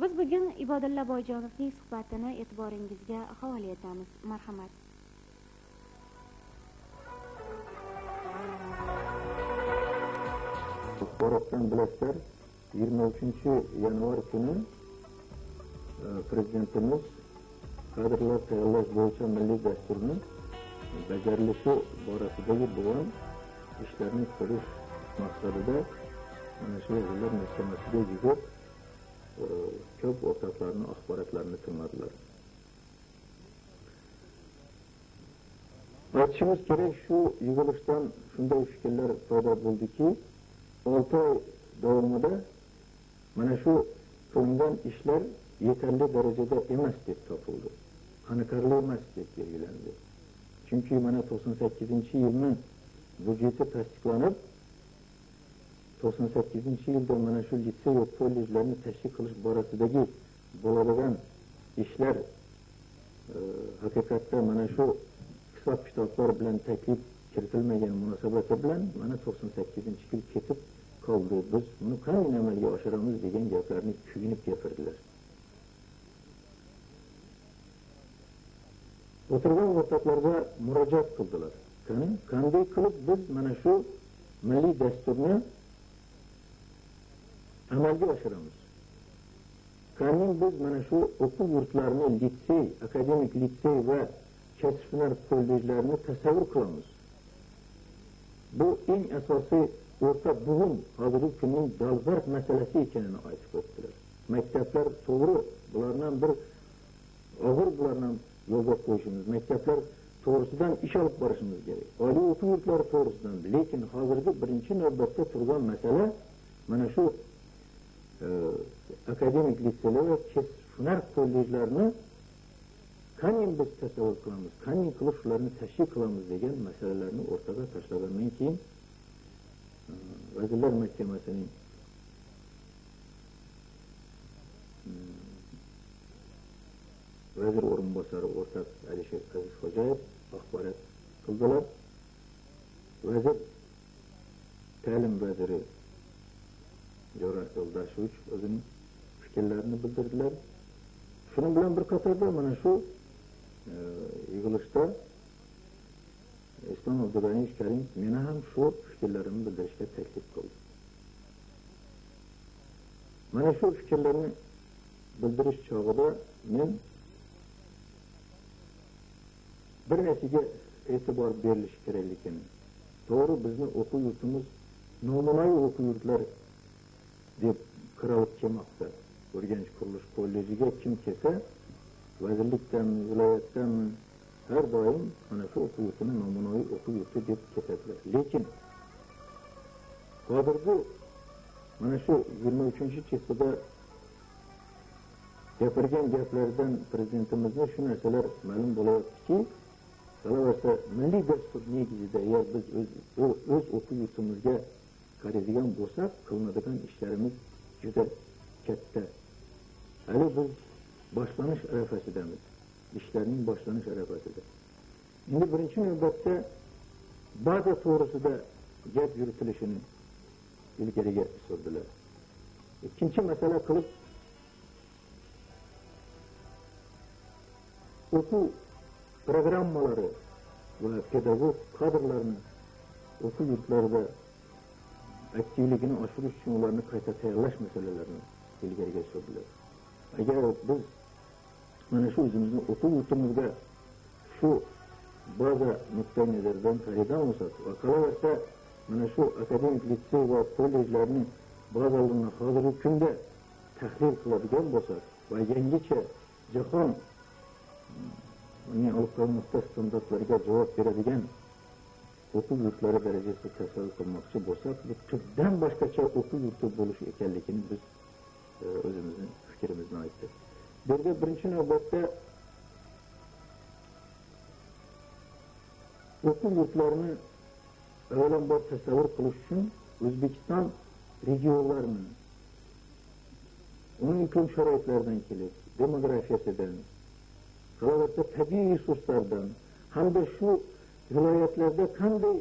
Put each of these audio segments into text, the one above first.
Biz bugun Ibodulla Boyjonovning suhbatini e'tiboringizga havola etamiz. Marhamat. Axborotdan bilasizlar, 23-yanvar kuni Prezidentimiz kadrlar tayyorlash bo'yicha milliy dasturning bajarilishi borasidagi bo'lgan ishlarni ko'rish maqsadida mana shu Vazirlar Mahkamasiga yugurib ko'p o'rtoqlarning axborotlarini ting'adilar. Aytishimiz kerak, shu yig'ilishdan shunday fikrlar paydo bo'ldiki, 6 oy davomida mana shu qilingan ishlar yeterli darajada emas deb topildi. Qoniqarli emas deb belgilandi. Chunki mana 98-yilning budjeti tasdiqlanib, 98-yilda mana shu litsey va kollejlarni tashkil qilish borasidagi bo'ladigan ishlar haqiqatda mana shu hisob-kitoblar bilan taklif kiritilmagan munosabati bilan mana 98-yil ketib qoldi. Biz buni qanday amalga oshiramiz degan gaplarni kuyinib gapirdilar. O'tirgan o'rtoqlarga murojaat qildilar. Qanday qilib biz mana shu milliy dasturni amalga oshiramiz? Qanday biz mana shu o'quv yurtlarini, litsey, akademik litsey va kasb-hunar kollejlarini tasavvur qilamiz? Bu eng asosiy o'rta bugun hozirgi kunning dolzarb masalasi ekanini aytib o'tdilar. Maktablar to'g'ri, bulardan bir og'ir bulardan yo'lga qo'yishimiz, maktablar to'g'risidan ish olib borishimiz kerak. Oliy o'quv yurtlari to'g'risidan, lekin hozirgi birinchi navbatda turgan masala mana shu akademik litseylar va kasb-hunar kollejlarini qanday biz tasavvur qilamiz, qanday qilib shularni tashkil qilamiz degan masalalarni o'rtaga tashlagandan keyin Vazirlar Mahkamasining vazir o'rinbosari o'rtoq Alisher Azizxo'jayev axborot qildilar. Vazir ta'lim vaziri Jo'ra Yo'ldashevich o'zining fikrlarini bildirdilar. Shuning bilan bir qatorda mana shu yig'ilishda Islom Abdug'aniyevich Karimov meni ham shu fikrlarimni bildirishga taklif qildi. Mana shu fikrlarni bildirish chog'ida men bir narsaga e'tibor berilishi kerakligini, to'g'ri bizni o'quv yurtimiz nomunaviy o'quv yurtlar deb qiralib kelmoqda. Urganch qurilish kollejiga kim kelsa, vazirlikdan, viloyatdan har doim mana shu o'quv yurtini nomunaviy o'quv yurti deb ketadilar. Lekin hozirgi mana shu 23-chizig'ida gapirgan gaplardan prezidentimizga shu narsalar ma'lum bo'layaptiki, qolaversa milliy dastur negizida agar biz o'z o'quv yurtimizga qaraydigan bo'lsak, qilinadigan ishlarimiz juda katta. Hali biz boshlanish arafasidamiz. İşlerinin boshlanish arafasida. Endi birinchi navbatda baza to'g'risida gap yuritilishini ilgariga surdilar. Ikkinchi masala qilib o'quv programmalari va pedagog kadrlarni o'quv yurtlarida aktivligini oshirish uchun ularni qayta tayyorlash masalalarini ilgariga surdilar. Agar biz mana shu o'zimizni o'quv yurtimizga shu baza nuqtai nazaridan qaraydigan bo'lsak, va qolaversa mana shu akademik litsey va kollejlarni bazalarini hozirgi kunda tahlil qiladigan bo'lsak va yangicha jahon olib qo'yilmoqda standartlarga javob beradigan o'quv yurtlari darajasida tasavvur qilmoqchi bo'lsak, bu tubdan boshqacha o'quv yurti bo'lishi ekanligini biz o'zimizning fikrimizni aytdik. Bizga birinchi navbatda o'quv yurtlarini avvalambor tasavvur qilish uchun O'zbekiston regionlarini, uning iqlim sharoitlaridan kelib, demografiyasidan, qolaversa tabiiy resurslardan, hamda shu viloyatlarda qanday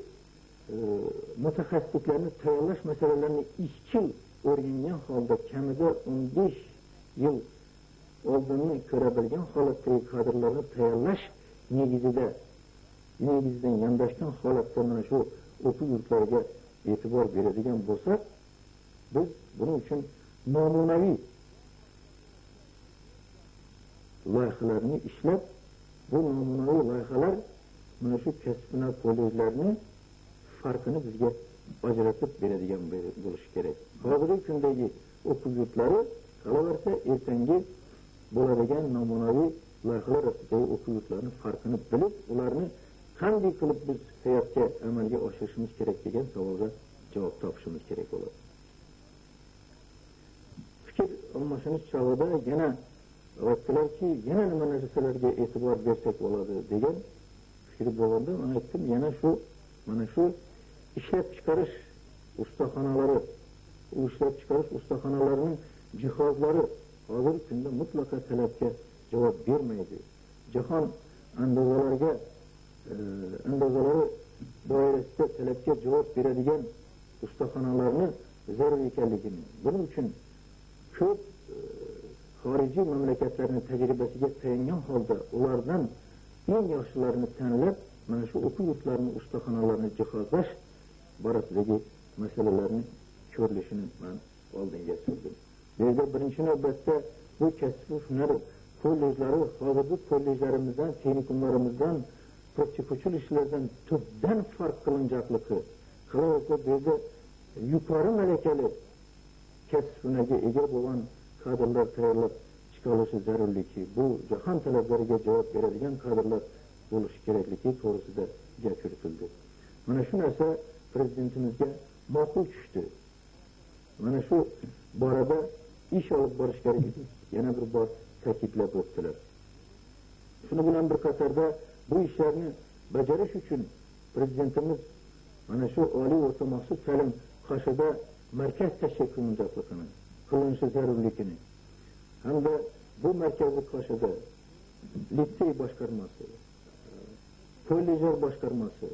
mutaxassislarni tayyorlash masalalarini izchil o'rgangan holda kamida 15 yil oldinni ko'ra bilgan holatdagi kadrlarni tayyorlash negizidan yondashgan holatda mana shu o'quv yurtlariga e'tibor beradigan bo'lsak, biz buning uchun namunaviy loyihalarni ishlab, bu namunaviy loyihalar mana shu kasb-hunar kollejlarini farqini bizga ajratib beradigan bo'lishi kerak. Hozirgi kundagi o'quv yurtlari qolaversa ertangi bo'ladigan namunaviy loyihalar ostidagi o'quv yurtlarini farqini bilib, ularni qanday qilib biz hayotga amalga oshirishimiz kerak degan savolga javob topishimiz kerak bo'ladi. Fikr almashinish chog'ida yana aytdilarki, yana nima narsalarga e'tibor bersak bo'ladi degan fikr bo'lganda, men aytdim, yana mana shu ishlab chiqarish ustaxonalari, ishlab chiqarish ustaxonalarining jihozlari hozirgi kunda mutlaqo talabga javob bermaydi. Jahon andozalari doirasida talabga javob beradigan ustaxonalarni zarur ekanligini, buning uchun ko'p xorijiy mamlakatlarning tajribasiga tayangan holda ulardan eng yaxshilarini tanlab, mana shu o'quv yurtlarini, ustaxonalarni jihozlash borasidagi masalalarni ko'rilishini men oldinga surdim. Bu yerda birinchi navbatda bu kasb-u hunar kollejlari hozirgi kollejlarimizdan, texnikumlarimizdan, praktik uchilishlardan tubdan farq qilinjakligi, qolaversa bu yerda yuqori malakali kasb-hunarga ega bo'lgan kadrlar tayyorlab chiqarilishi zarurligi, bu jahon talablariga javob beradigan kadrlar bo'lishi kerakligi to'g'risida gap yuritildi. Mana shu narsa prezidentimizga ma'qul tushdi. Mana shu borada ish olib borish kerakligini yana bir bor ta'kidlab o'tdilar. Shuni bilan bir qatorda bu ishlarni bajarish uchun prezidentimiz mana shu oliy o'rta maxsus ta'lim qoshida markaz tashkil qilinishi zarurligini hamda bu markazni qoshida litsey boshqarmasi, kollejlar boshqarmasi,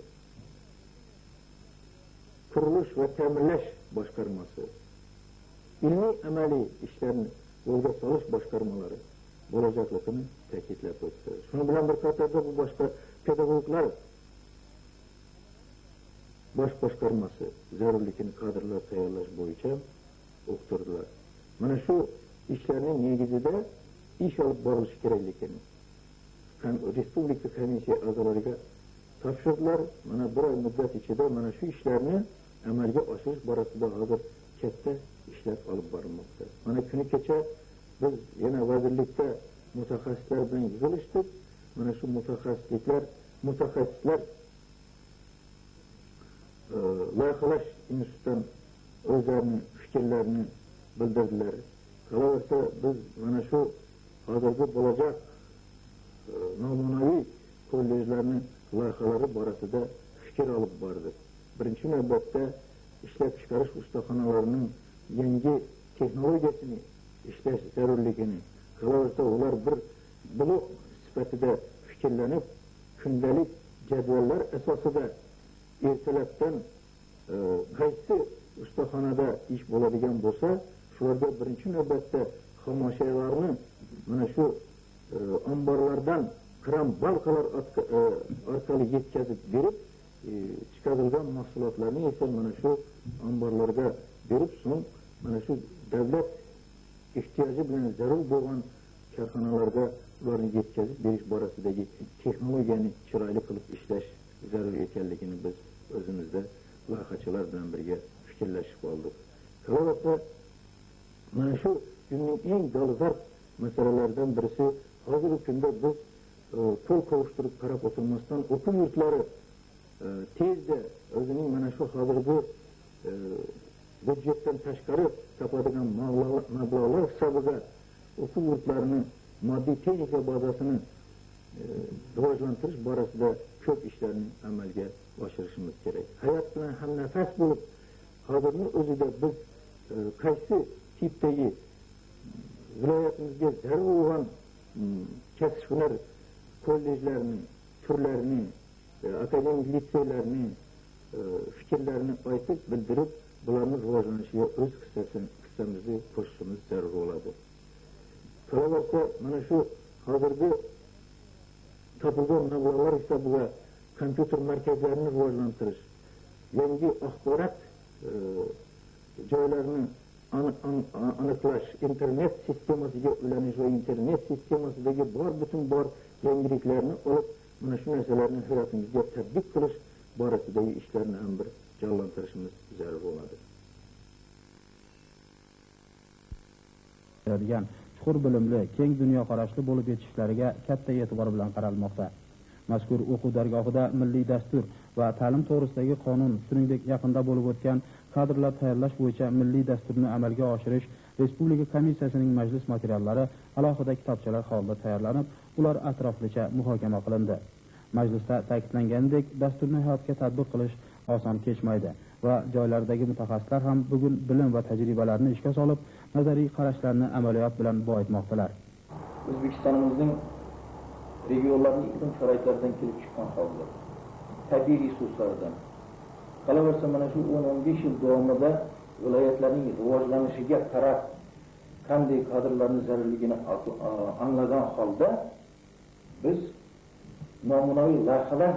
qurilish va ta'mirlash boshqarmasi, ilmiy amaliy ishlarni yo'lga solish boshqarmalari bo'lajaqligini ta'kidlab o'tdi. Shuni bilan bir qatorda bu boshqa pedagoglar bosh boshqarmasi zarurligini kadrlar tayyorlash bo'yicha o'qitirdilar. Mana shu ishlarning negizida ish olib borilishi kerakligini respublika komissiya a'zolariga topshirdilar. Mana bir oy muddat ichida mana shu ishlarni amalga oshirish borasida hozir katta ishlar olib borilmoqda. Mana kuni kecha biz yana vazirlikda mutaxassislar bilan yig'ilishdik. Mana shu mutaxassislar loyihalash institutidan o'zlarini fikrlarini bildirdilar. Qolaversa biz mana shu hozirgi bo'lajak namunaviy kollejlarni loyihalari borasida fikr olib bordik. Birinchi navbatda ishlab chiqarish ustaxonalarining yangi texnologiyasini ishlash zarurligini, qolaversa ular bir blok sifatida fikrlanib, kundalik jadvallar asosida ertalabdan qaysi ustaxonada ish bo'ladigan bo'lsa, shularga birinchi navbatda xomashyalarni mana shu omborlardan kran balkalar orqali yetkazib berib, chiqarilgan mahsulotlarni esa mana shu omborlarga berib, so'ng mana shu davlat ehtiyoji bilan zarur bo'lgan korxonalarga ularni yetkazib berish borasidagi texnologiyani chiroyli qilib ishlash zarur ekanligini biz o'zimizda loyihachilar bilan birga fikrlashib oldik. Qolaversa, mana shu kunning eng dolzarb masalalaridan birisi, hozirgi kunda biz qo'l qovushtirib qarab o'tirmasdan o'quv yurtlari tezda o'zining mana shu hozirgi budjetdan tashqari topadigan mablag'lar hisobiga o'quv yurtlarini moddiy texnika bazasini rivojlantirish borasida ko'p ishlarni amalga oshirishimiz kerak. Hayot bilan hamnafas bo'lib, hozirning o'zida biz qaysi tipdagi viloyatimizga zarur bo'lgan kasb-hunar kollejlarini, turlarini, akademik litseylarni fikrlarini aytib, bildirib, bularni rivojlanishiga o'z hissamizni qo'shishimiz zarur bo'ladi. qolaversa mana shu hozirgi topilgan mablag'lar hisobiga kompyuter markazlarini rivojlantirish, yangi axborot joylarini aniqlash, internet sistemasiga ulanish va internet sistemasidagi butun yangiliklarni olib, mana shu narsalarni hayotimizga tatbiq qilish borasidagi ishlarni ham bir jonlantirishimiz zarur bo'ladi. Chuqur bilimli, keng dunyoqarashli bo'lib yetishishlariga katta e'tibor bilan qaralmoqda. Mazkur o'quv dargohida milliy dastur va ta'lim to'g'risidagi qonun, shuningdek yaqinda bo'lib o'tgan kadrlar tayyorlash bo'yicha milliy dasturni amalga oshirish Respublika komissiyasining majlis materiallari alohida kitobchalar holida tayyorlanib, ular atroflicha muhokama qilindi. Majlisda ta'kidlanganidek, dasturni hayotga tatbiq qilish oson kechmaydi va joylardagi mutaxassislar ham bugun bilim va tajribalarni ishga solib, nazariy qarashlarni amaliyot bilan boyitmoqdalar. O'zbekistonimizning regionlarning iqlim sharoitlaridan kelib chiqqan holda, tabiiy resurslaridan, qolaversa mana shu 10-15 yil davomida viloyatlarning rivojlanishiga qarab qanday kadrlarning zarurligini anglagan holda biz namunaviy loyihalar